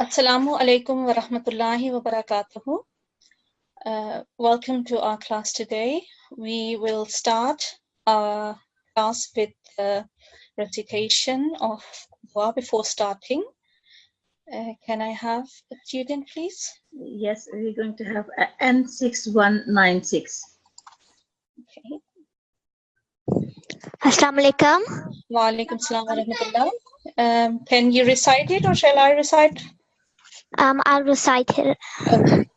Assalamu alaikum wa rahmatullahi wa barakatuhu. Welcome to our class today. We will start our class with the recitation of dua before starting. Can I have a student, please? Yes, we're going to have N6196. Okay. Assalamu alaikum. Wa alaikum salam wa rahmatullah. Can you recite it or shall I recite? I'll recite it. Okay.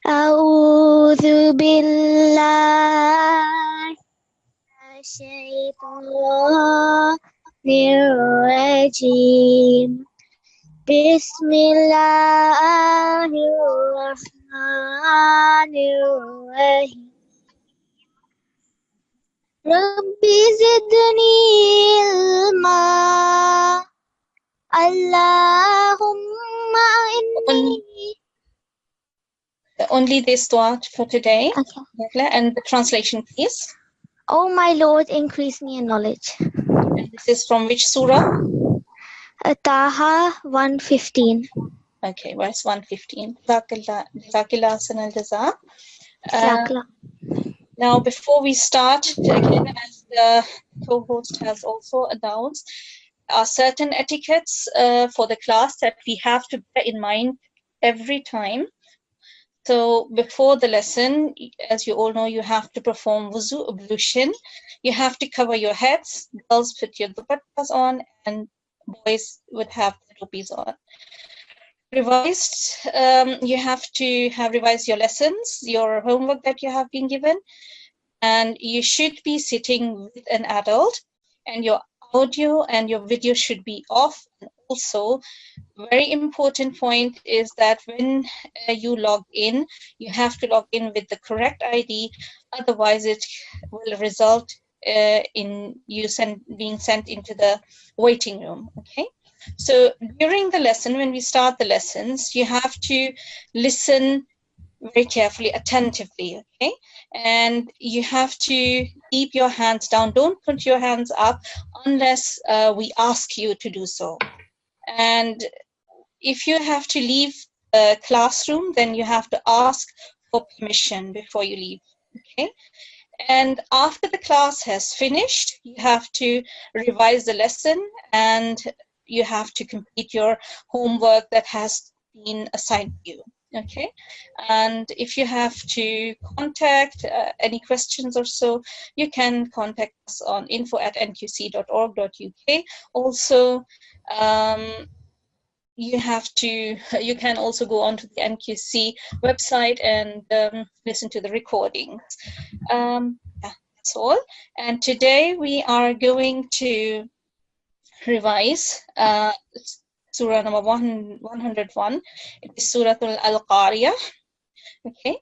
أعوذ بالله من الشيطان الرجيم بسم الله الرحمن الرحيم رب زدني علما اللهم إني Only this dua for today. Okay. And the translation, please. Oh my Lord, increase me in knowledge. And this is from which surah? Taha 115. Okay, verse 115. Jazakallah sanal jaza. Jazakallah. Now, before we start, again, as the co-host has also announced, are certain etiquettes for the class that we have to bear in mind every time. So before the lesson, as you all know, you have to perform wuzu, ablution. You have to cover your heads. Girls put your dupattas on and boys would have the topis on. Revised, you have to have revised your lessons, your homework that you have been given, and you should be sitting with an adult, and your audio and your video should be off. And also, very important point is that when you log in, you have to log in with the correct ID, otherwise it will result in you being sent into the waiting room, okay? So during the lesson, when we start the lessons, you have to listen very carefully, attentively, okay? And you have to keep your hands down. Don't put your hands up unless we ask you to do so. And if you have to leave the classroom, then you have to ask for permission before you leave, okay? And after the class has finished, you have to revise the lesson and you have to complete your homework that has been assigned to you, okay? And if you have to contact any questions or so, you can contact us on info@nqc.org.uk. Also, you can also go onto the NQC website and listen to the recordings. That's all. And today we are going to revise Surah number 101. It is Surah Al-Qariyah. Okay.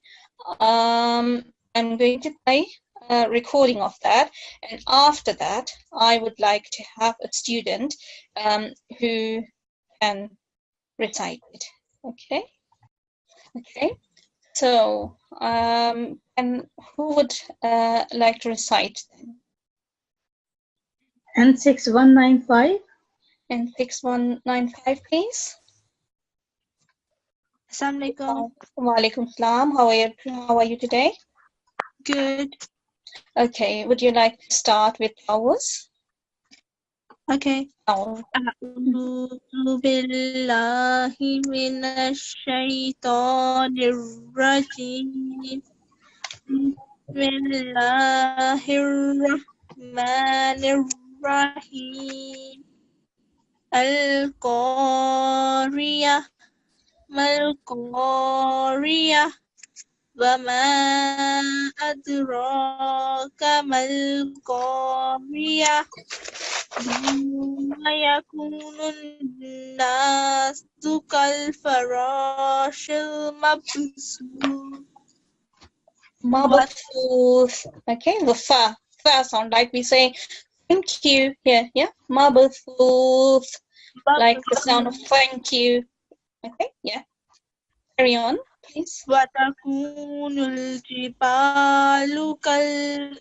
I'm going to play a recording of that. And after that, I would like to have a student who can recite it. Okay. Okay. So, and who would like to recite then? N6195. N6195, please. Assalamu alaikum. Wa alaikum salam. How are you today? Good. Okay. Would you like to start with ours? Okay. Our. أعوذ بالله من الشيطان الرجيم بسم الله الرحمن الرحيم القارية ما القارية وما أدراك ما القارية يوم يكون الناس كالفراش المبثوث. Mabthuth. Okay, the fa sound like we say thank you here. Yeah, Mabthuth, like the sound of thank you. Okay, yeah. Carry on, please. وتكون الجبال كالإهن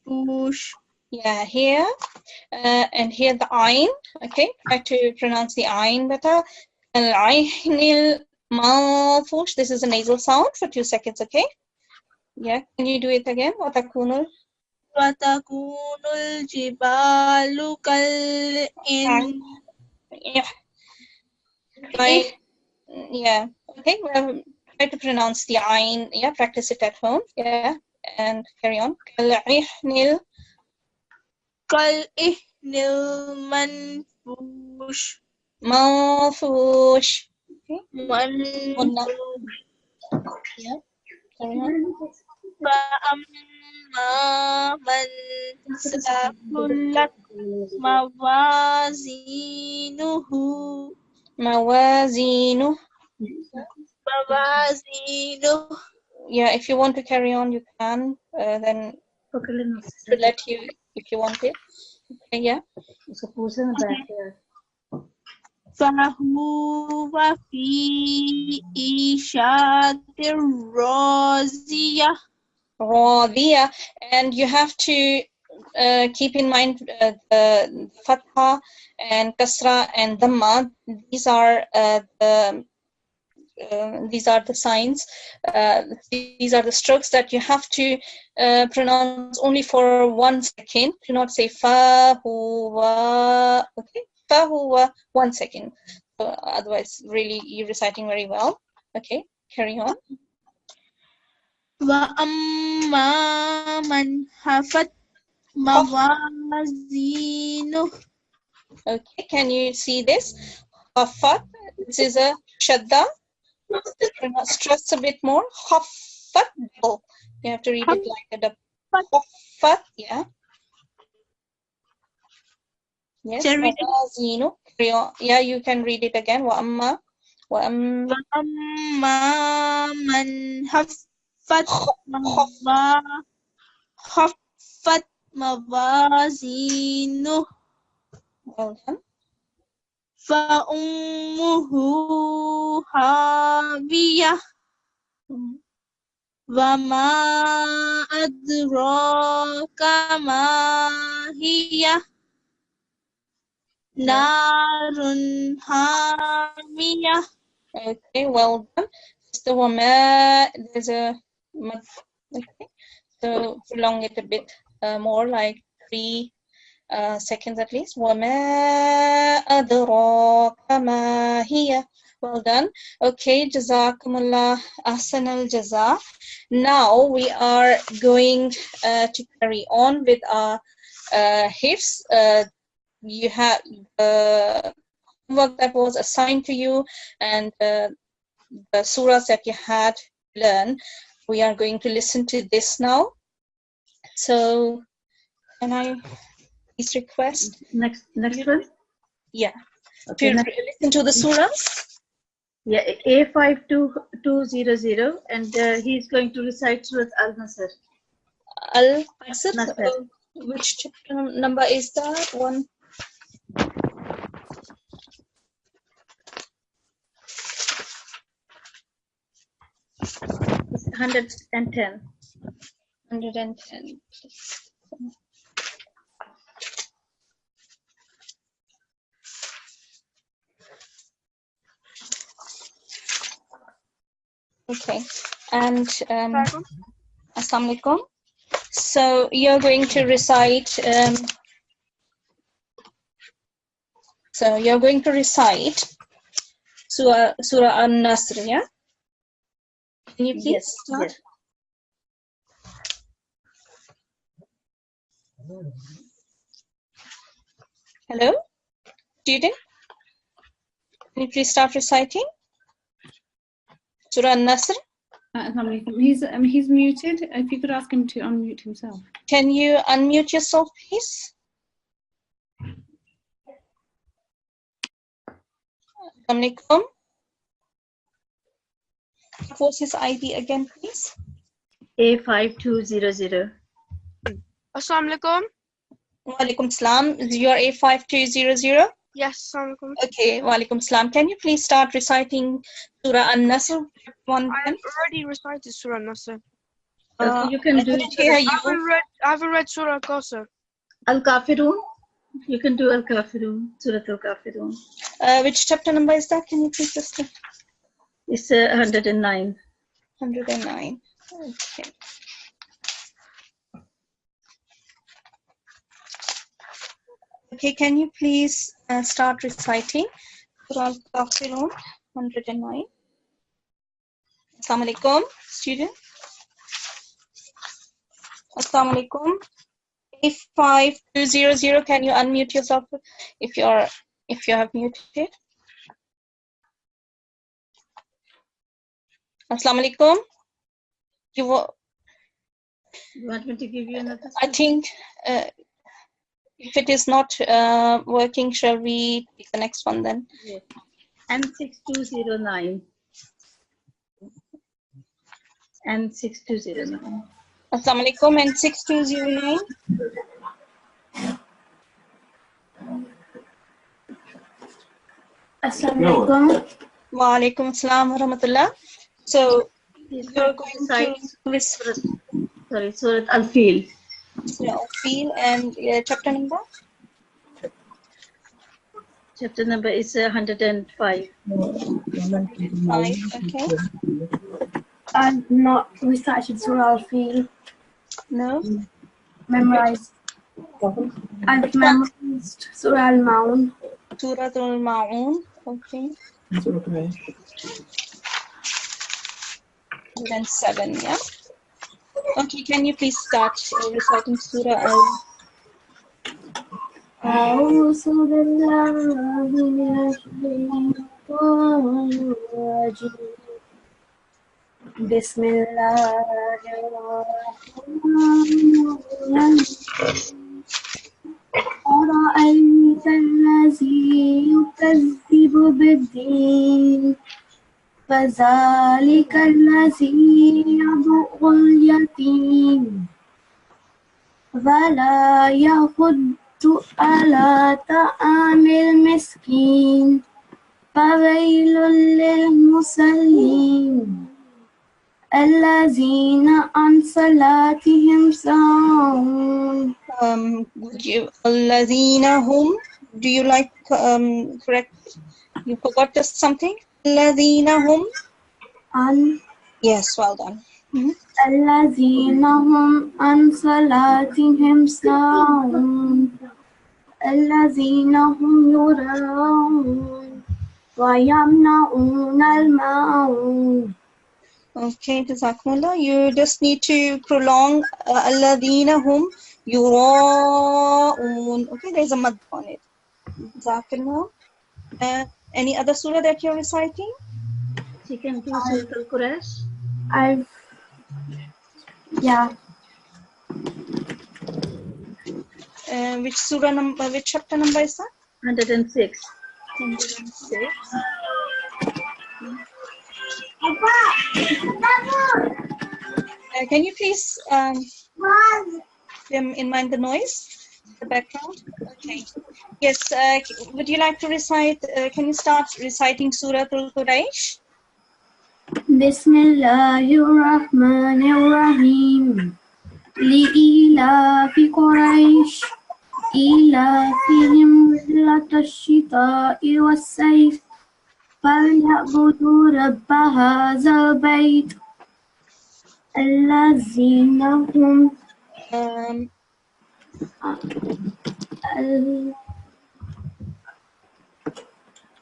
المنفوش Yeah, here. And here the ayn. Okay, try to pronounce the ayn better. Al-aynil manfush. This is a nasal sound for 2 seconds, okay? Yeah, can you do it again? Watakunul. وتكون الجبال كالإن Yeah. Yeah. Okay, well, try to pronounce the ayn. Yeah, practice it at home. Yeah, and carry on. Al-aynil كالإهن المنفوش manfush. Okay. Munna. منفوش Yeah, carry on. فأما من ثقلت موازينه Mawazinu. موازينه Yeah, if you want to carry on, you can. Then to let you if you want it. Okay, yeah. فهو في عيشة راضية Radiya. And you have to keep in mind the fatha and kasra and dhamma. These are the signs. These are the strokes that you have to pronounce only for 1 second. Do not say fa huwa. Okay, fa huwa, 1 second. So otherwise, really, you're reciting very well. Okay, carry on. وأما من خفت موازينه Okay, can you see this? Khaffat. This is a shadda. Stress a bit more. Khaffat. You have to read it like a double. Khaffat. Yeah. Yes. Shall we- Mawazinu. Carry on. Yeah, you can read it again. Wa وأما من خفت موازينه well done. فأمه هاوية وما أدراك ما هي نار حامية. Okay, well done. Mr. Wama, there's a okay. So prolong it a bit more, like 3 seconds at least. وَمَا أَدْرَاكَ مَا هِيَ. Well done. Okay, Jazakumullah Ahsan al-Jaza. Now we are going to carry on with our hifz. You have homework that was assigned to you and the surahs that you had learned. We are going to listen to this now. So, can I please request? Next one. Yeah. Okay. To Next, listen to the surahs. yeah, A52200, and he's going to recite Surah Al-Nasr. Al-Nasr. Nasr. Which chapter number is that one? It's 110. 110. Okay, and Assalamu alaikum. So you're going to recite. So you're going to recite Surah An-Nasr, yeah? Can you please start? Yes. Hello, student. Can you please start reciting Surah An-Nasr? He's muted. If you could ask him to unmute himself. Can you unmute yourself, please? Assalamu alaikum. What's his ID again, please? A5200. Assalamu alaikum. Wa alaikum salam. Is your A5200? Yes, assalamu alaikum. Okay, wa alaikum salam. Can you please start reciting Surah An-Nasr? I have already recited Surah Nasr. You can do I it. couldn't hear you. I haven't read Surah Al-Kawthar. Al-Kafirun. You can do Al-Kafirun, Surah Al-Kafirun. Which chapter number is that? Can you please just It's 109. 109. Okay. Okay, can you please start reciting Surah Al-Kafirun 109? Assalamu alaikum, student. Assalamu alaikum. 85200, can you unmute yourself if you have muted? Assalamu alaikum. You want me to give you another? I think if it is not working, shall we take the next one then? Yes. N6209. N6209. Assalamu alaikum, and 6209. Assalamu alaikum. Wa alaikum assalam wa rahmatullah. So you're going to recite Surah Al-Fil. Surah Al-Fil, and chapter number? Chapter number is 105. 105, okay. I've not recited Surah Al-Fil. No? Memorized. I've memorized Surah Al-Maun. Surah Al-Ma'un, okay. 107, yeah? Okay, can you please start reciting Surah Al? أعوذ بالله من الشيطان الرجيم بسم الله الرحمن الرحيم أرأيت الذي يكذب بالدين فذلك الذي يدعو اليتيم ولا يحض على طعام المسكين فويل للمصلين الذين عن صلاتهم ساهون. Would you الذين هم, do you like correct? You forgot just something? الذين هم? Yes, well done. الذين هم عن صلاتهم ساهون الذين هم يراءون ويمنعون الماعون. Okay, Jazakumullah. You just need to prolong الذين هم يراءون. Okay, there's a mad on it. Jazakumullah. Any other surah that you're reciting? You can do Surah Al-Quraysh. Yeah. Which surah number, which chapter number is that? 106. 106. Can you please in mind the noise, the background? Okay. Yes. Would you like to recite? Can you start reciting Surah Al-Quraysh? Bismillahirrahmanirrahim. لإيلاف قريش إيلافهم رحلة الشتاء والصيف فليعبدوا رب هذا البيت الذين هم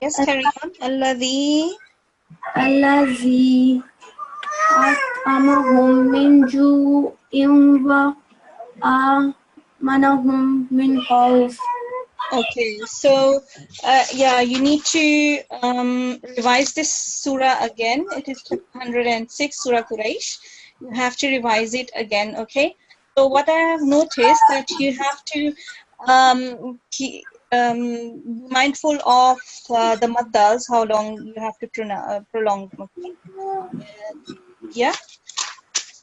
Yes, carry on. الذي أطعمهم من جوع وآمنهم من خوف. Okay, so yeah, you need to revise this surah again. It is 106, Surah Quraysh. You have to revise it again, okay? So what I have noticed that you have to be mindful of the maddas, how long you have to prolong. Okay? Yeah.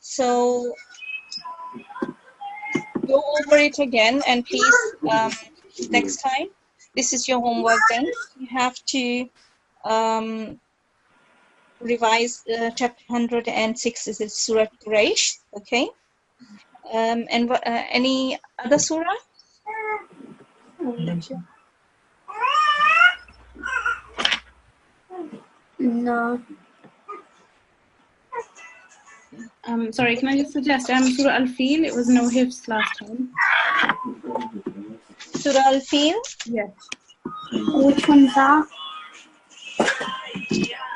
So go over it again, and please next time, this is your homework then. You have to revise chapter 106, is it Surah Quraysh, okay? And any other surah? No. Sorry, can I just suggest Surah Al-Fil? It was no hifz last time. Surah Al-Fil, Yes. Which one's that?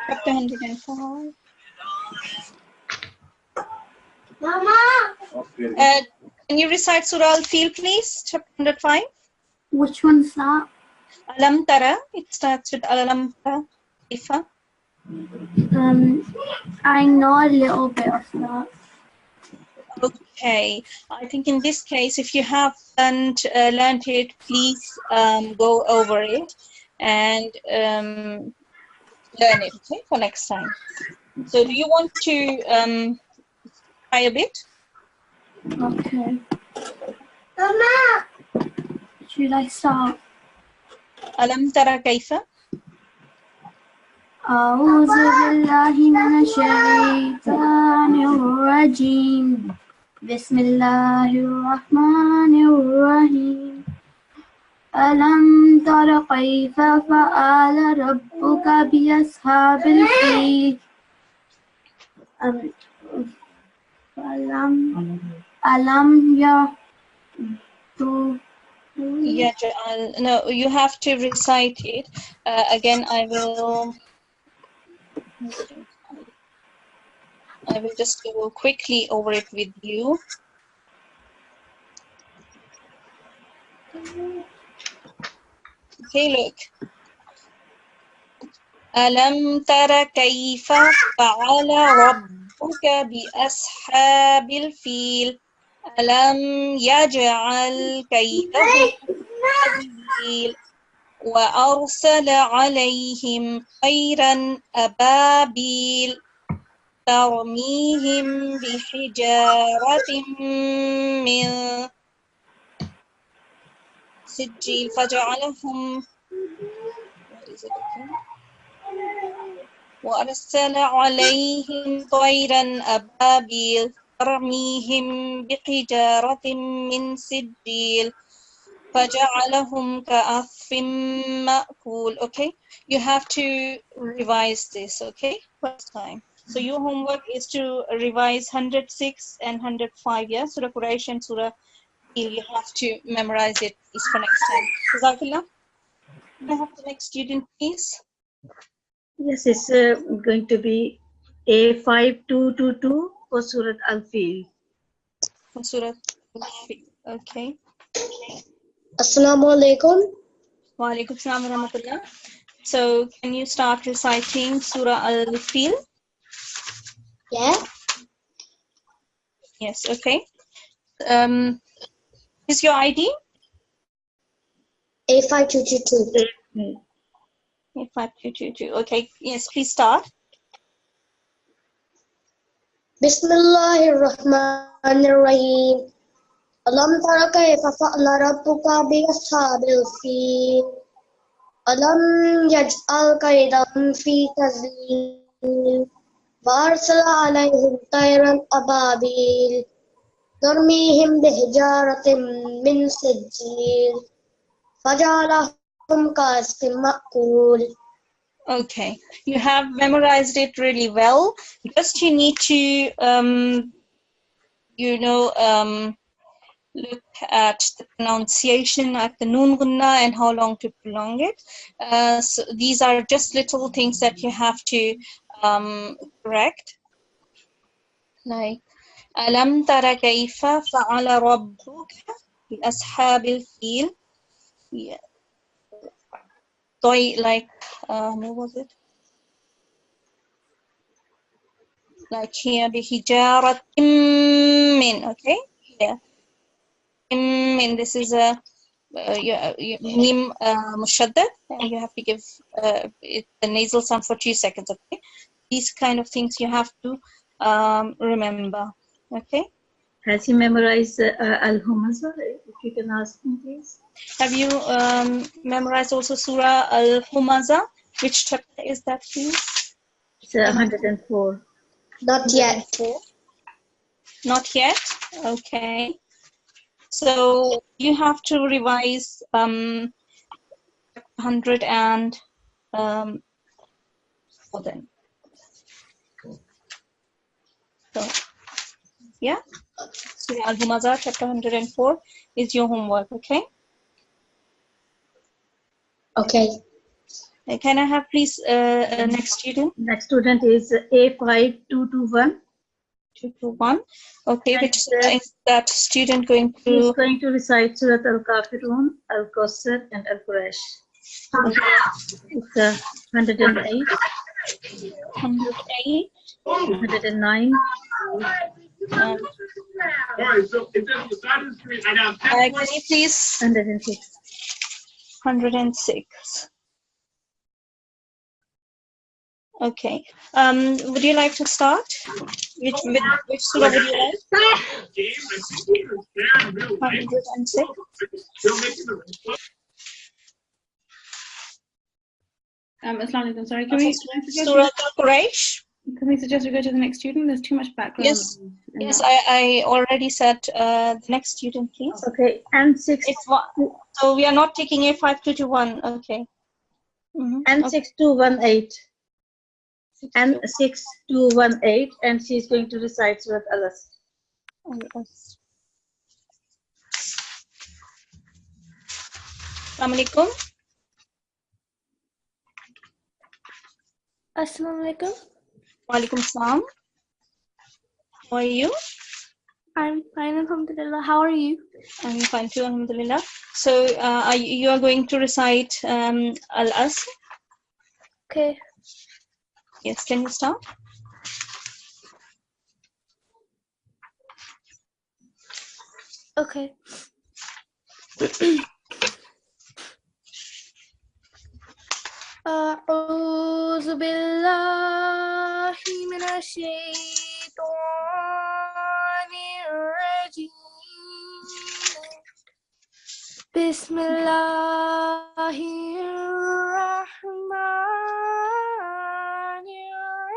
chapter 105. Mama! Can you recite Surah Al-Fil, please? Chapter 105. Which one's that? Alam Tara. It starts with Alam Tara. Kaifa. I know a little bit of that. Okay. I think in this case, if you haven't learned it, please go over it and learn it, okay, for next time. So do you want to try a bit? Okay. Mama! Should I start? Alam Tara Kaifa. أعوذ بالله من الشيطان الرجيم بسم الله الرحمن الرحيم ألم تر كيف فعل ربك بأصحاب الفيل ألم No, you have to recite it. Again, I will just go quickly over it with you. Okay, look. ألم تر كيف فعل ربك بأصحاب الفيل ألم يجعل كيدهم في تضليل وأرسل عليهم طيرا أبابيل ترميهم بحجارة من سجيل فجعلهم وأرسل عليهم طيرا أبابيل ترميهم بحجارة من سجيل فجعلهم كعصف مأكول. Okay, you have to revise this, okay, first time. So your homework is to revise 106 and 105, yeah, Surah Quraysh and Surah Fil. You have to memorize it is for next time. Jazakallah. Can I have the next student, please? Yes, it's going to be A5222 for Surah Al-Fil. For Surah Al-Fil. Okay. Assalamu alaikum. Wa alaikum assalam wa rahmatullah. So can you start reciting Surah Al-Fil? Yeah. Yes, okay. Is your ID? A5222. A5222. Okay, yes, please start. Bismillahirrahmanirrahim. Alam tara kayfa fa'ala rabbuka bi ashabil fil. Alam yaj'al kaydahum fi tadlil. Wa arsala alayhim tayran ababil. Tarmihim bihijaratin min sijil. Faj'alahum ka'asfin ma'kul. Okay, you have memorized it really well. Just you need to, look at the pronunciation at the noon gunna and how long to prolong it. So these are just little things that you have to correct. Like, Alam tara kayfa fa'ala rabbuka bi ashabil fil. Yeah. Like, what was it? Like here, bihijaratin min, okay? Yeah. Min, this is a mim mushaddad, and you have to give it the nasal sound for 2 seconds, okay? These kind of things you have to remember, okay? Has he memorized Al-Humaza? If you can ask him, please. Have you memorized also Surah Al-Humaza? Which chapter is that, please? It's 104. Not yet. Not yet? Okay. So you have to revise 100 and for them. So yeah, Surah Al-Humazah chapter 104 is your homework, okay? Okay. Can I have please next student? Next student is A5221. 221. Okay, which surah is that student going He is to? going to recite Surah Al-Kafirun, Al-Qasr, and Al-Quraysh. It's 108, 108. 109, Can you please? 106. 106. Okay. Would you like to start? Which surah would you like? 106. Assalamualaikum. Sorry, can we Surah Al-Quraysh? suggest we go to the next student? There's too much background. Yes. Yes, I already said the next student, please. Okay, and 6. So we are not taking a 5221. Okay. And 6218. And 6218, and she is going to recite Surah Al-Asr. Assalamu alaikum. Assalamu alaikum. Wa alaikum salam. How are you? I'm fine, alhamdulillah. How are you? I'm fine too, alhamdulillah. So you are going to recite Al-Asr? Okay. Yes, can you start? Okay. أعوذ بالله من الشيطان الرجيم. بسم الله الرحمن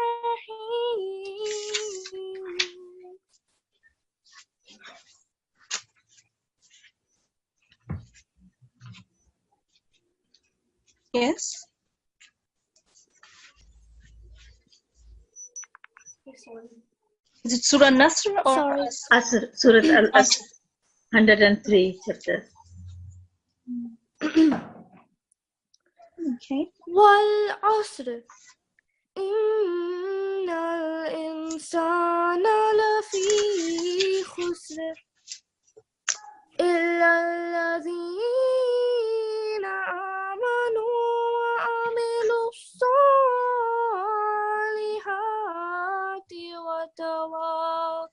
الرحيم. Yes. Is it Surah Nasr or? Sorry. Asr, Surah Al-Asr, 103 chapter. Okay. والعصر إن الإنسان لفي خسر إلا الذين آمنوا وعملوا الصالحات وتواصوا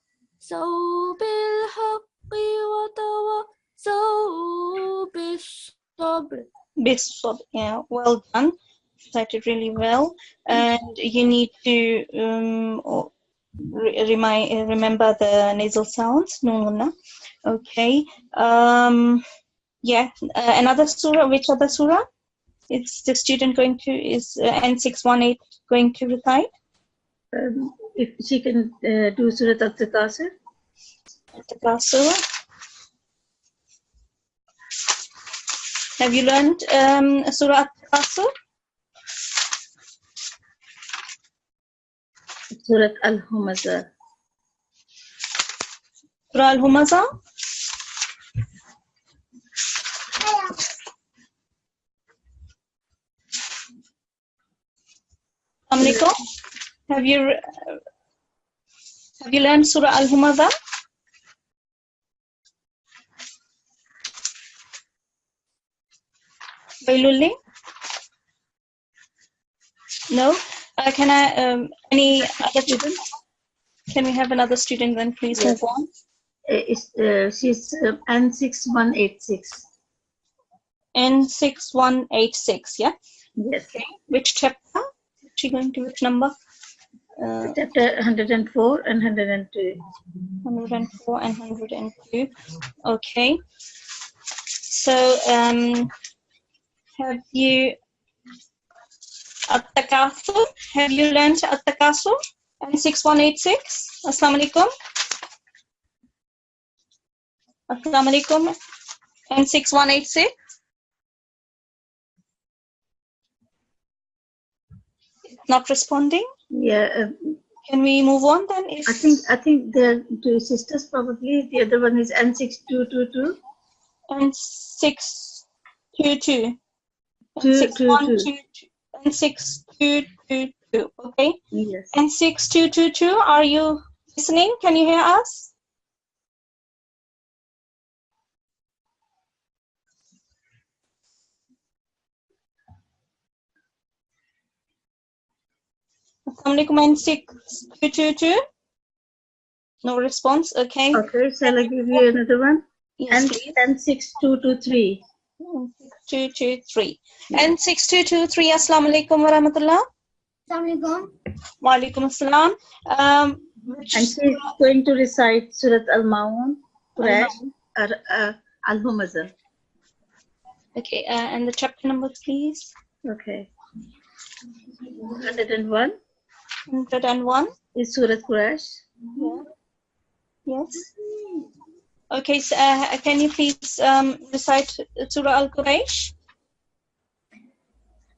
بالحق وتواصوا بالصبر. Yeah, well done. Recited really well, and you need to remember the nasal sounds. No. Okay. Yeah. Another surah. Which other surah? Is the student going to N618 going to recite? If she can do Surah Al-Taqasir. Surah. Have you learned Surah Al-Qasr? Surah Al-Humazah. Surah Al-Humazah? Assalamualaikum. Have you learned Surah Al-Humazah? No. Can I? Any other student? Can we have another student then, please? Yes. Move on. She's N6186. N6186. Yeah. Yes. Okay. Which chapter? Is she going to which number? Chapter 104 and 102. 104 and 102. Okay. So, have you At-Takasur? Have you learned At-Takasur? N6186. Assalamu alaikum. Assalamu alaikum. N6186. Not responding. Yeah. Can we move on then? If I think they're two sisters probably. The other one is N6222. N622. N6222. Okay. Yes. N6222. Are you listening? Can you hear us? Assalamualaikum. N6222. No response. Okay. Okay. Shall I give you another one? Yes, please. N6223. N6223. N6223. Assalamu alaikum wa rahmatullah. Assalamualaikum. Wa alaikum assalam. And she's going to recite Surat Al-Ma'un, Quraysh, Al-Humazah. Okay, and the chapter numbers, please. Okay. 101 101 is Surat Quraysh. Yeah. Yes. Okay, so, can you please recite Surah Al-Quraysh?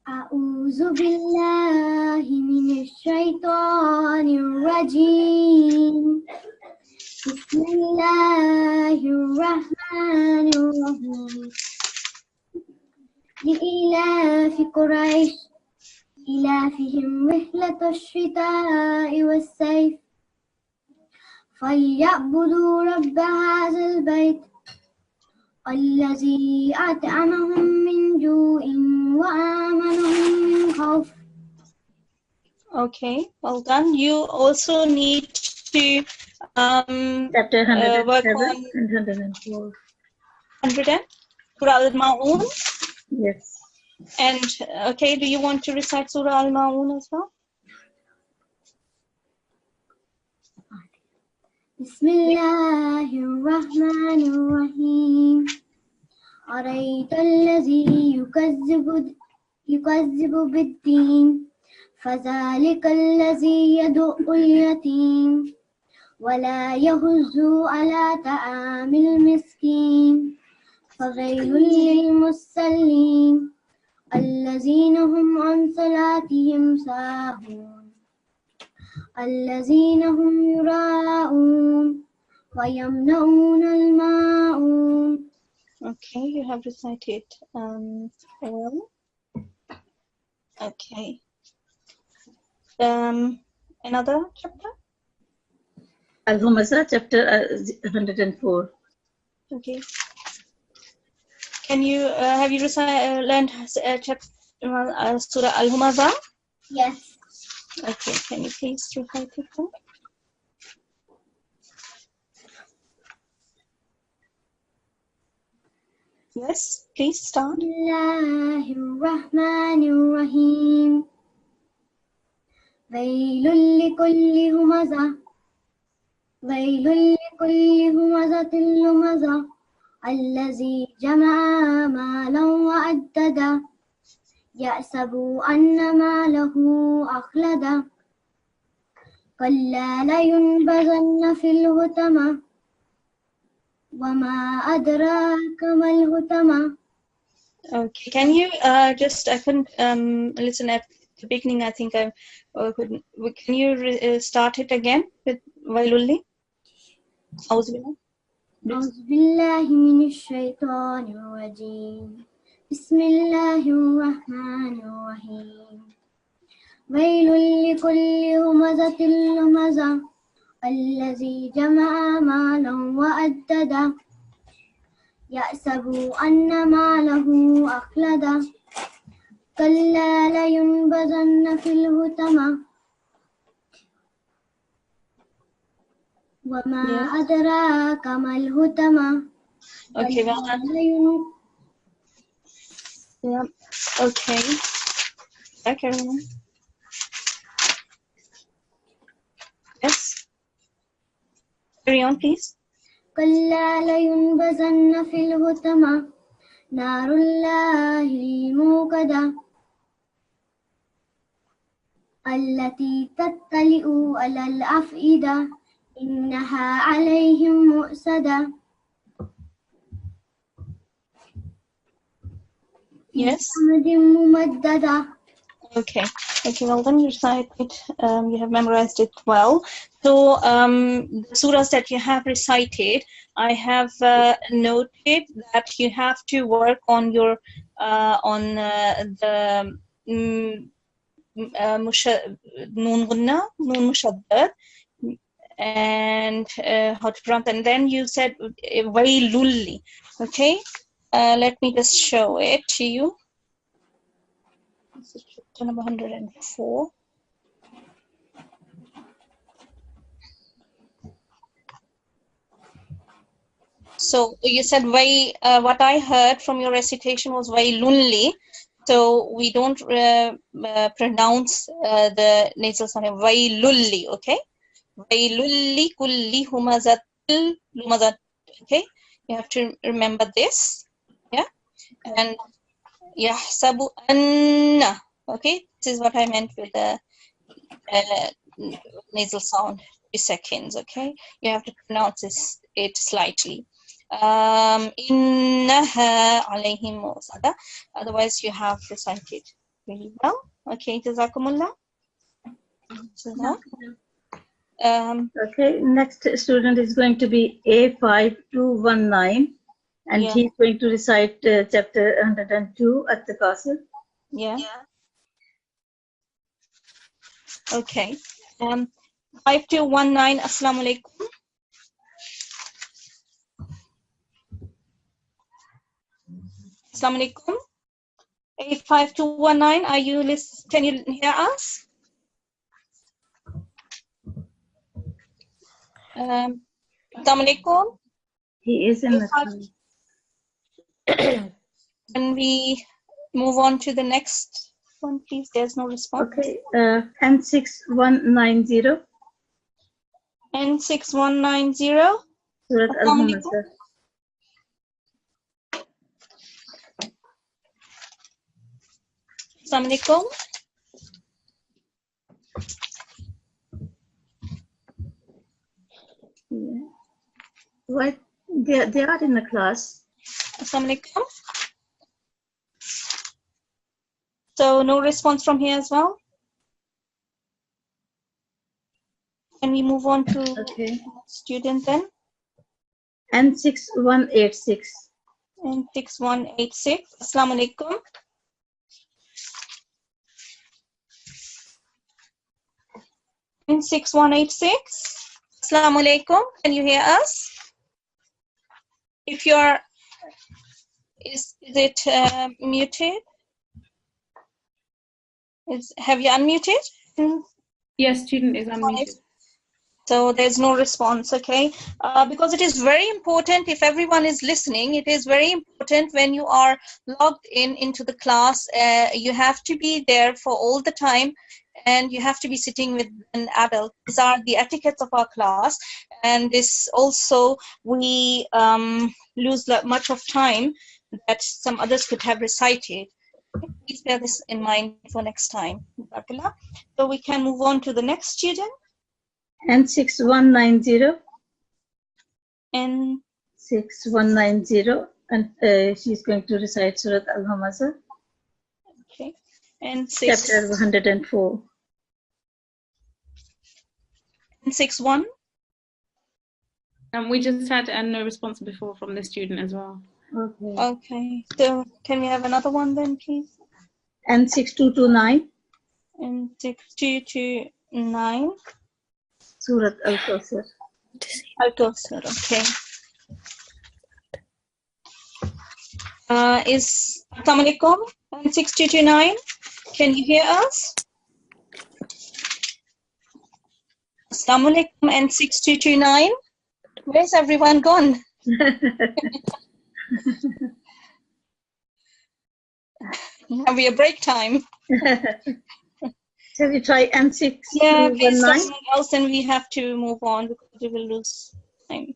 أعوذ بالله من الشيطان الرجيم بسم الله الرحمن الرحيم لإيلاف قريش إيلافهم رحلة الشتاء والصيف فليعبدوا رب هذا البيت الذي أطعمهم من جوع وآمنهم من خوف. Okay, well done. You also need to Chapter 107 work on and 104. 100 Surah Al-Ma'un. Yes. And okay, do you want to recite Surah Al-Ma'un as well? بسم الله الرحمن الرحيم أرأيت الذي يكذب بالدين فذلك الذي يدعو اليتيم ولا يحض على طعام المسكين فويل للمصلين الذين هم عن صلاتهم ساهون الذين هم يراءون ويمنعون الماعون. Okay, you have recited well. Okay. Another chapter? Al-Humazah, chapter 104. Okay. Can you have you learned chapter Surah Al-Humazah? Yes. Okay. Can you please recite it? Yes, please start. Bismillahirrahmanirrahim. Wailul likulli humazah. Wailul likulli humazatil lumazah. Allazi jama'a malan wa addada. Ya'sabu anna malahu akhlada. Kalla layunbazanna fil hutama. وَمَا أَدْرَاكَ مَا الْحُطَمَةُ. Okay, can you just, I couldn't listen at the beginning, I think I couldn't. Can you start it again with Wailulli? أعوذ بالله من الشيطان الرجيم بسم الله الرحمن الرحيم ويل لكل همزة لمزة الذي جمع مالا وعدده يحسب أن ماله أخلده كلا لينبذن في الحطمة وما أدراك ما الحطمة. Okay, well done. Yeah. Okay. Okay. Yes. Carry on, please. كلا لينبذن في الحطمة نار الله الموقدة التي تطلع على الأفئدة إنها عليهم مؤصدة Yes. أمد ممددة. Okay. Okay, well then you recite it, you have memorized it well. So the surahs that you have recited, I have noted that you have to work on your the noon gunna, noon mushaddad, and how to pronounce, and then you said waylulli. Okay, let me just show it to you. This is chapter number 104. So you said what I heard from your recitation was waylulli. So we don't pronounce the nasal sound. Waylulli, okay? Waylulli kulli humazatil lumazat. Okay, you have to remember this. Yeah, and yahsabu anna. Okay, this is what I meant with the nasal sound. 3 seconds. Okay, you have to pronounce it slightly. Innaha alayhim musada. Otherwise, you have recited really well. Okay, jazakumullah. Okay, next student is going to be A5219, and he's going to recite chapter 102 at the castle. Yeah. Okay. 5219. Assalamu alaikum. Assalamu alaikum. 85219. Are you listening? Can you hear us? Assalamu alaikum. He is in the class. Can we move on to the next one, please? There's no response. Okay. N6190. N6190. Surat Al-Hamza. Assalamu alaikum. Yeah. What? They are in the class. Assalamu alaikum. So no response from here as well. Can we move on to student then? N6186. N6186. Assalamu alaikum. N6186. Assalamu alaikum. Can you hear us? If you are, is it muted? Have you unmuted? Yes, student is unmuted. So there's no response, okay? Because it is very important, if everyone is listening, it is very important when you are logged into the class, you have to be there for all the time, and you have to be sitting with an adult. These are the etiquettes of our class, and this also, we lose much of time that some others could have recited. Please bear this in mind for next time. So we can move on to the next student. N6190. N6190. And she's going to recite Surat Al-Hamza. Okay. Chapter 104. N61. We just had no response before from the student as well. Okay. Okay. So can we have another one then, please? N6229. N6229. Surat Al-Kawthar. Al-Kawthar, okay. Is Assalamu alaikum, N6229. Can you hear us? Assalamu alaikum, N6229. Where's everyone gone? Have we a break time? Shall we try N619? Yeah, please, someone else, and we have to move on because we will lose time.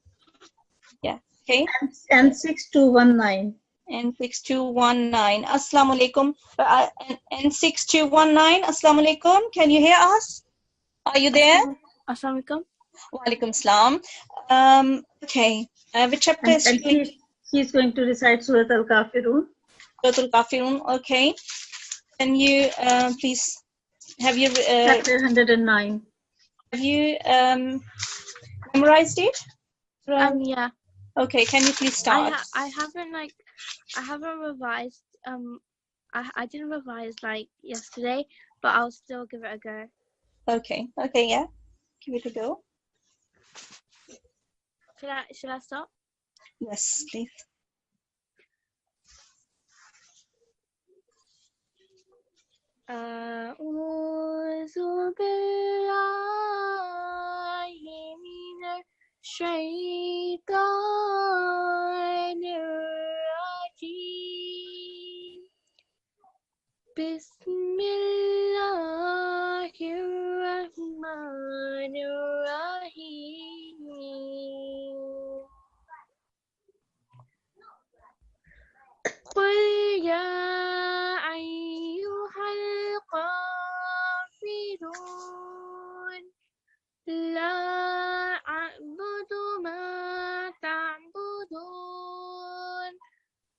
Yeah, okay. N6219. N6219. Assalamu alaikum. N6219. Assalamu alaikum. Can you hear us? Are you there? Assalamu alaikum. Wa alaikum salam. Okay. Which chapter is she? She's going to recite Surat Al-Kafirun. Suratul Kafirun. Okay. Can you please have you Chapter 109. have you memorized it? Yeah. Okay. Can you please start? I haven't revised. I didn't revise like yesterday, but I'll still give it a go. Okay. Okay. Yeah. Give it a go. Should I stop? Yes, please. أعوذ بالله من الشيطان الرجيم بسم الله الرحمن الرحيم قل يا أيها الكافرون لا أعبد ما تعبدون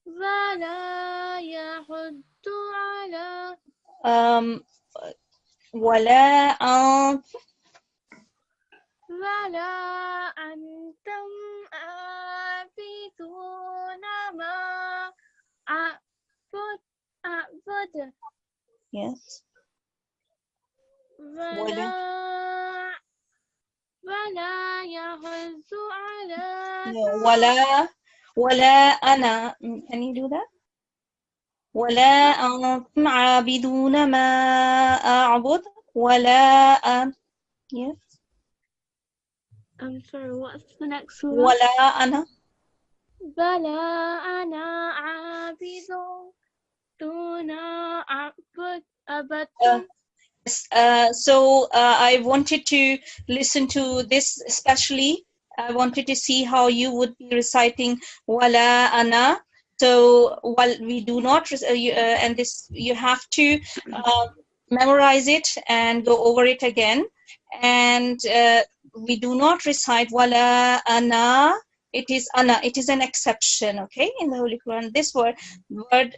ولا يحض على ولا ولا أنتم عابدون ما أعبد yes. ولا يحض على No, ولا أنا. Can you do that? ولا أنتم عابدون ما أعبد ولا yes. I'm sorry, what's the next one? ولا أنا. ولا أنا عابد دون أبدتم. So I wanted to listen to this especially. I wanted to see how you would be reciting wala ana. So while we do not, and this you have to memorize it and go over it again. And we do not recite wala ana. It is ana. It is an exception, okay, in the Holy Quran. This word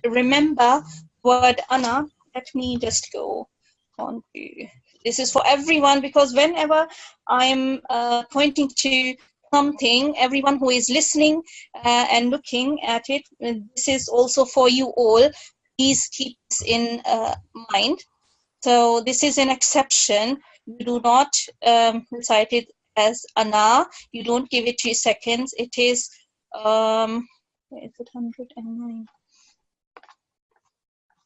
remember word ana. Let me just go on to. This is for everyone because whenever I'm pointing to something, everyone who is listening and looking at it, this is also for you all. Please keep this in mind. So this is an exception. You do not recite it as ana. You don't give it 3 seconds. It is, where is it 109?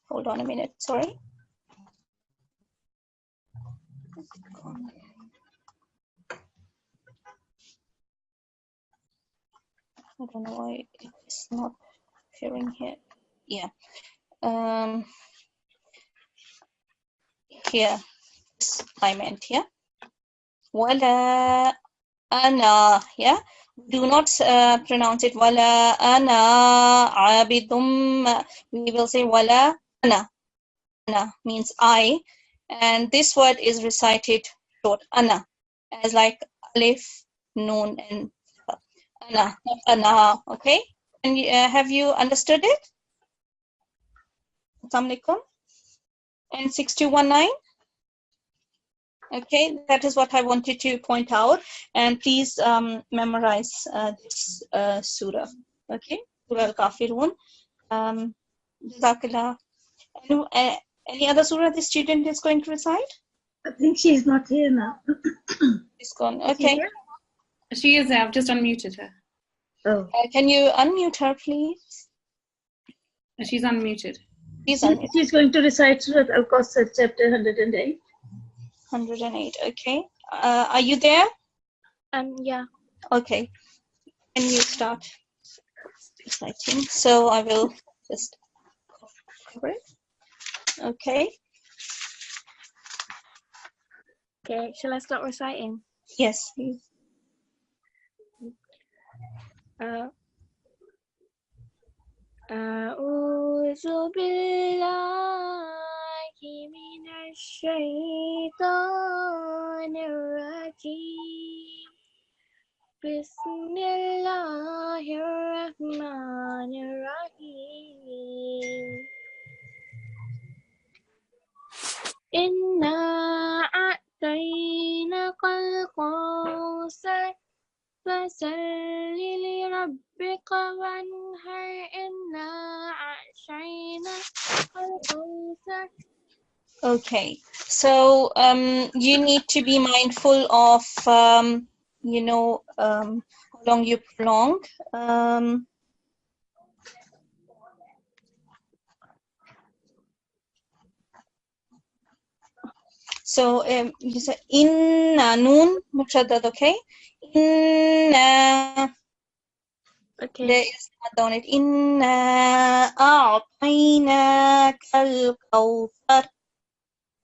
Hold on a minute, sorry. I don't know why it's not appearing here. Yeah. Here, I meant here. Wala ana, yeah. Do not pronounce it wala ana abidum. We will say wala ana. Ana means I. And this word is recited short, ana, as like alif, noon, and ana, not ana, okay? And have you understood it? Assalamu alaikum. And 6219? Okay, that is what I wanted to point out. And please memorize this surah. Okay, Surah Al-Kafirun. Jazakallah. Any other surah the student is going to recite? I think she's not here now. It's gone. Is she Okay. here? She is there. I've just unmuted her. Oh. Can you unmute her, please? She's unmuted. Please unmute. She's going to recite Surah Al-Qasr, chapter 108. 108. Okay. Are you there? Yeah. Okay. Can you start reciting? So I will just cover it. Okay. Okay, shall I start reciting? Yes, please. أعوذ بالله من الشيطان الرجيم بسم الله الرحمن الرحيم إنا أعطيناك الكوثر فصل لربك وانحر إنا أعطيناك الكوثر. Okay, so you need to be mindful of how long you prolong. So you say inna noon mushaddad, okay? Inna. Okay. There is not on it. Inna a'tainaka al-kawthar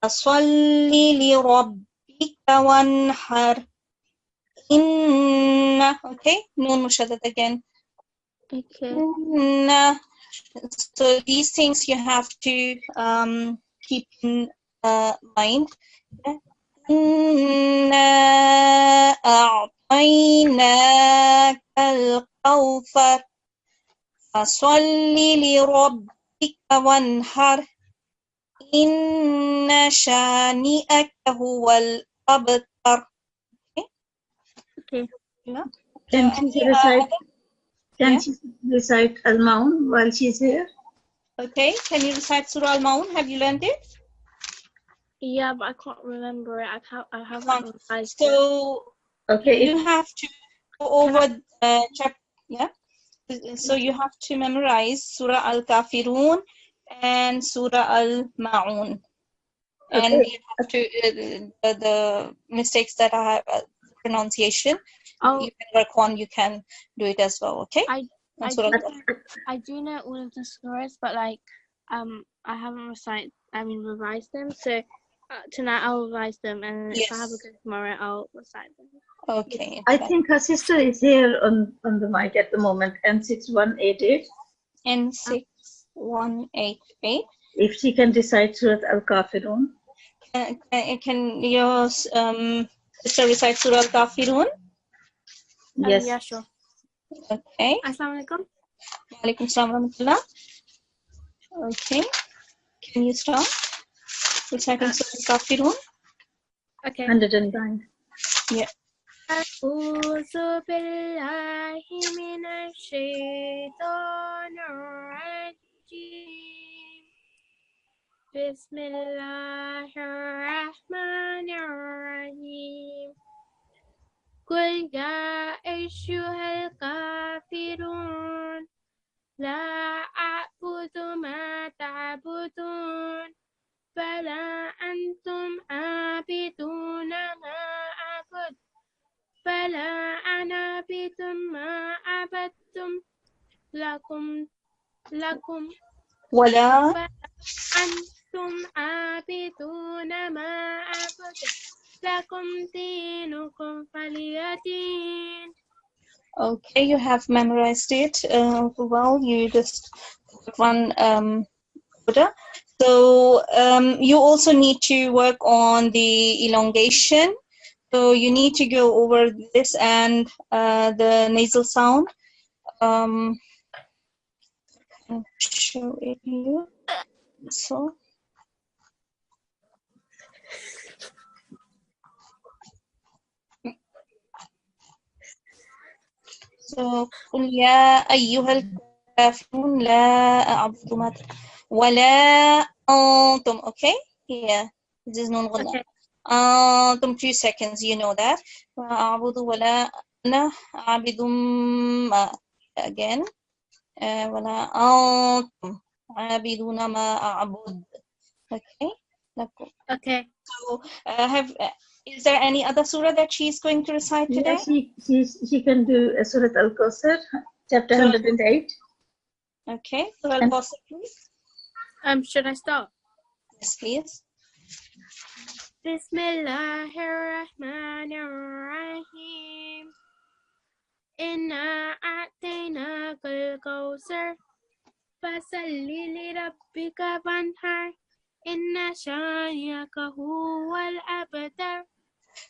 fasalli li rabbika wanhar. Inna, okay? Noon mushaddad again. Okay. Inna. So these things you have to keep in mind. Inna a'tainaka al-kawthar fasalli li rabbika wanhar inna shani'aka huwal abtar. Okay. Yeah. Can she recite Al-Maun while she's here? Okay, can you recite Surah Al-Maun? Have you learned it? Yeah, but I can't remember it. I haven't revised it. So Okay. you have to go over the chapter. Yeah. So you have to memorize Surah Al-Kafirun and Surah Al-Ma'un. And Okay. you have to the mistakes that I have pronunciation. Oh, You can work on. You can do it as well. Okay. I Surah do know all of the surahs, but like I haven't revised them. So tonight I'll revise them, and if I have a good tomorrow, I'll recite them. Okay. I think her sister is here on the mic at the moment, N6188. N6188. If she can recite Surat Al-Kafirun. Can your sister recite Surah Al-Kafirun? Yes. Yeah, sure. Okay. Assalamualaikum. Walaikum salam wa rahmatullah. Okay. Can you start reciting Surah Al-Kafirun? Okay. 109. Yeah. أعوذ بالله من الشيطان الرجيم بسم الله الرحمن الرحيم قل يا أيها الكافرون لا أعبد ما تعبدون فلا أنتم عابدون ما أعبد فلا أنا عابد ما عبدتم لكم ولا أنتم عابدون ما أعبد لكم دينكم ولي دين. Okay, you have memorized it well. You just put one order. So you also need to work on the elongation. So you need to go over this and the nasal sound. I'll show it here. So. So, قل يا أيها الكافرون لا أعبد ما ولا أنتم. Okay? Yeah. This is non غنى. Okay. أنتم 2 seconds. You know that. أعبد ولا أنا عابد ما. Again. ولا أنتم عابدون ما أعبد. Okay? Okay. So, is there any other surah that she is going to recite today? Yeah, she can do Surat Al-Kawthar, chapter 108. Okay, Surah Al-Kawthar, please. Should I start? Yes, please. Bismillahirrahmanirrahim. Inna a'tainaka al-kawthar fasalli li rabbika wanhar inna shani'aka huwal abtar.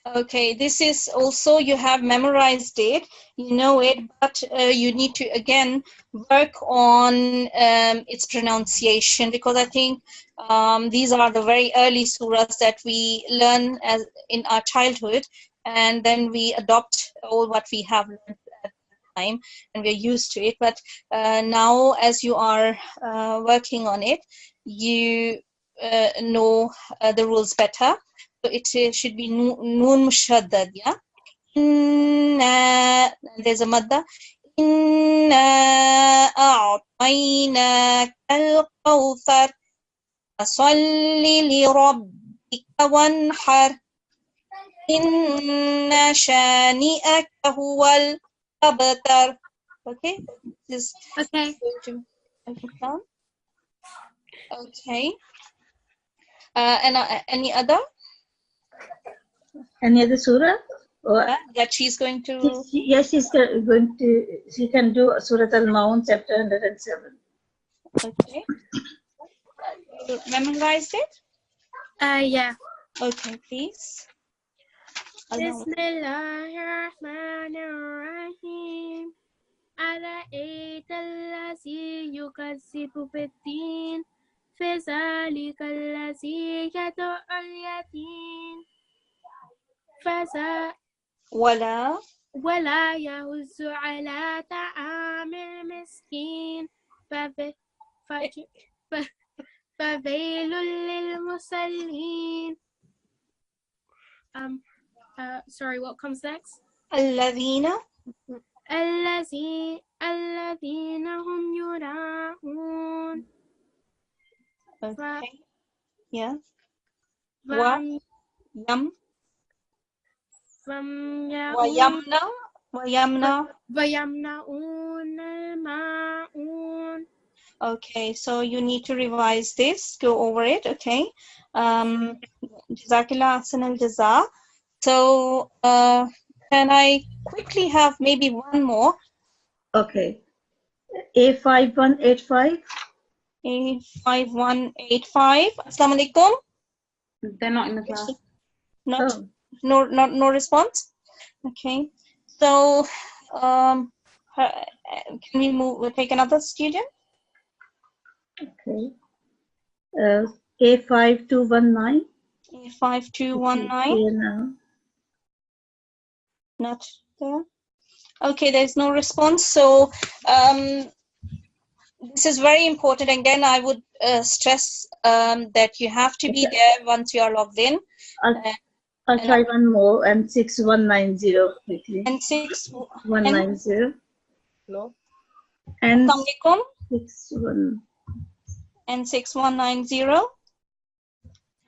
Okay, this is also, you have memorized it, you know it, but you need to again work on its pronunciation, because I think these are the very early surahs that we learn as in our childhood, and then we adopt all what we have learned at the time, and we're used to it. But now, as you are working on it, you know the rules better. So it should be noon mushaddad, yeah? Inna, there's a madda. Inna a'tainaka al-kawthar fasalli li rabbika wanhar inna shani'aka huwal abtar. Okay, this Okay. Okay. And any other? Any other surah? Or That she's going to. yes, she's going to. She can do Surah Al-Maun, chapter 107. Okay. You memorized it? Yeah. Okay, please. Bismillahirrahmanirrahim. أرأيت الذي يكذب بالدين فذلك الذي يدعو اليتيم ولا يحض على طعام المسكين فويل للمصلين. Sorry, what comes next? الذين هم يراءون. Okay. Yeah. ويمنعون الماعون. Okay, so you need to revise this, go over it, okay? Jazakillah Ahsan al-Jaza. So, can I quickly have maybe one more? Okay. A5185. A5185. Assalamu alaikum. They're not in the class. No response. Okay. So, can we we'll take another student? Okay. A5219. A5219. Now. Not there. Okay, there's no response. So this is very important. Again, I would stress that you have to be there once you are logged in. I'll try one more, and 6190 quickly. And 6190. Hello. And Assalamualaikum. 61. And 6190.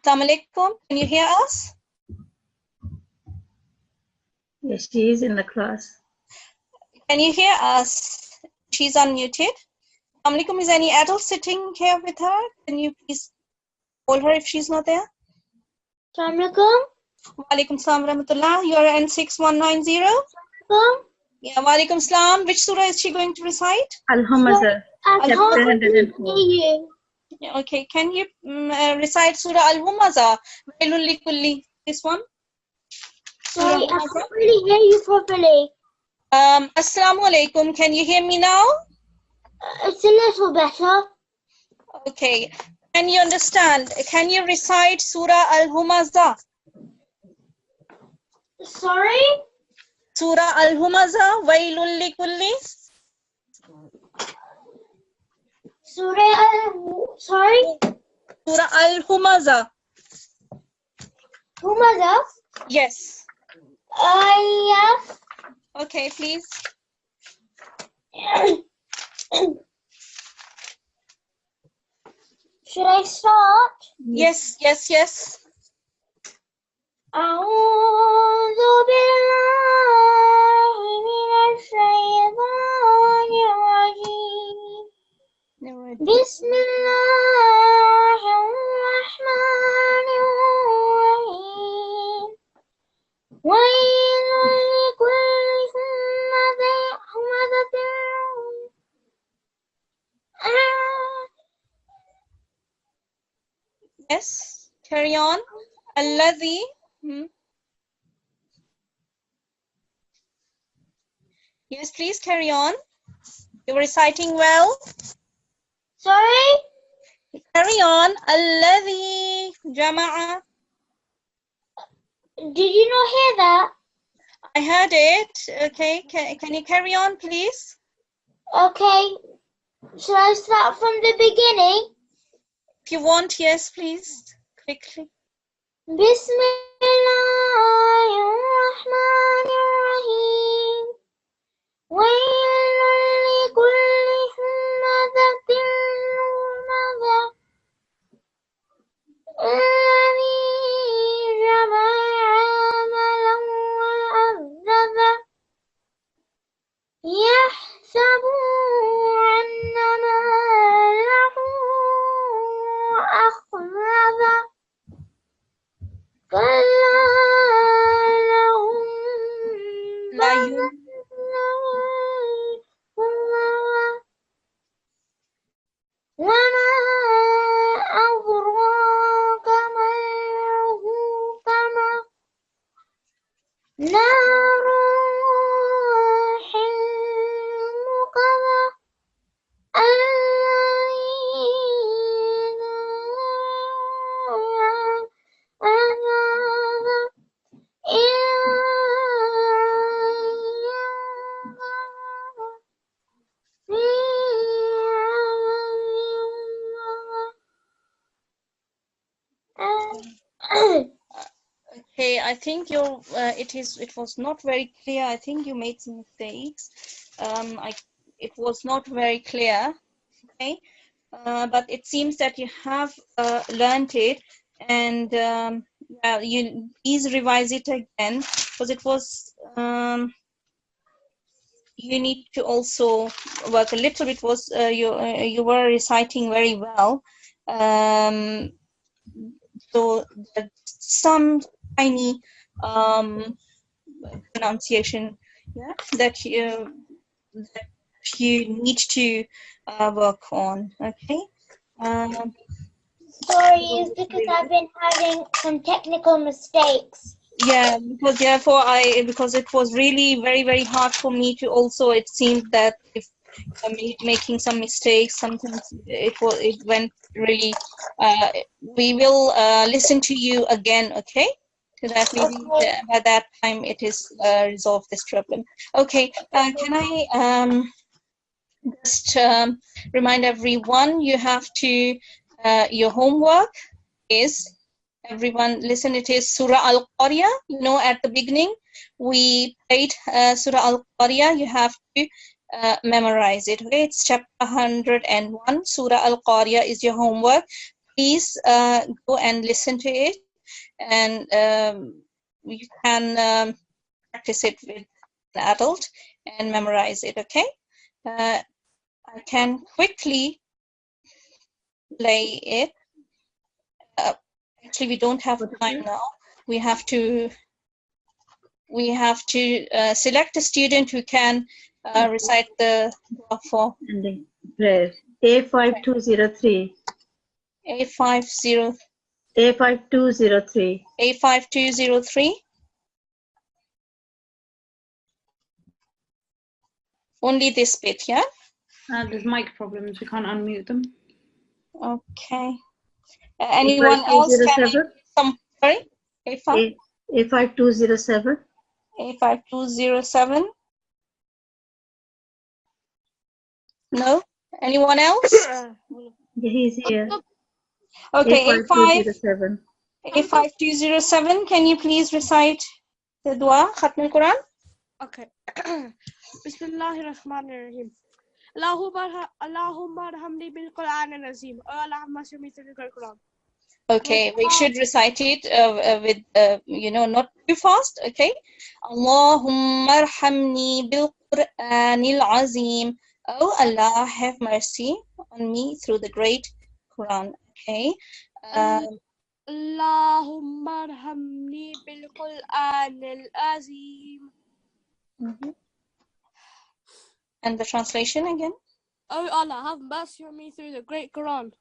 Assalamualaikum. Can you hear us? Yes, she is in the class. Can you hear us? She's unmuted. Assalamualaikum. Is any adult sitting here with her? Can you please call her if she's not there? Assalamualaikum. Walaikum salam rahmatullah. You are N6190? Yeah, walaikum salam. Which surah is she going to recite? Al-Hamazah, chapter 104. Yeah, okay, can you recite Surah Al-Humazah? Wailul likulli. This one? Sorry, I can't really hear you properly. Assalamu alaikum. Can you hear me now? It's a little better. Okay. Can you understand? Can you recite Surah Al-Humazah? Sorry? Surah Al-Humazah, Wailul likulli. Sorry? Surah Al-Humazah. Humazah? Yes. Yeah. Okay, please. Should I start? Yes. أعوذ بالله من الشيطان الرجيم. بسم الله الرحمن الرحيم. ويل لكل همزة Yes. Carry on. Alladhi. Yes, please carry on. You were reciting well. Sorry? Carry on. Alladhi jama'a. Did you not hear that? I heard it. Okay, can you carry on, please? Okay. Shall I start from the beginning? If you want, yes, please. Quickly. Bismillahirrahmanirrahim. ويل لكل همزة لمزة الذي جمع مالا وعدده يحسب أن ماله أخلده كلا لهم وما أدراك ما الحطمة نار حمقمة Okay, I think your it was not very clear. I think you made some mistakes. It was not very clear. Okay, but it seems that you have learned it, and yeah, you please revise it again because it was. You need to also work a little bit. Was you were reciting very well. So some tiny pronunciation, yeah, that you need to work on. Okay. Sorry, it's because I've been having some technical mistakes. Yeah, because therefore because it was really very hard for me to also. It seemed that if I'm making some mistakes, sometimes it went really. We will listen to you again, okay? So that maybe by that time it is resolved this problem. Okay, can I just remind everyone you have to your homework is. Everyone listen, it is Surah Al-Qariya. You know, at the beginning, we played Surah Al-Qariya. You have to memorize it. Okay, it's chapter 101. Surah Al-Qariya is your homework. Please go and listen to it. And you can practice it with an adult and memorize it, okay? I can quickly play it. Actually, we don't have time now. We have to select a student who can recite the dua for prayer. A5203. A5203. A5203. Only this bit, yeah? There's mic problems. We can't unmute them. Okay. Anyone else can some? Sorry. A5207. A5207. No. Anyone else? He's here. Okay. A5207. A5207. Can you please recite the dua, Talimul-Quran? Okay. Bismillahirrahmanirrahim. Allahumma arhamni bil Quran al-Azim. Oh Allah, master me through the Quran. Okay, we should recite it with, not too fast, okay? Allahumma arhamni bil Quran al-Azim. Oh Allah, have mercy on me through the great Quran, okay? Allahumma arhamni bil Quran al-Azim. And the translation again? Oh Allah, have mercy on me through the great Quran.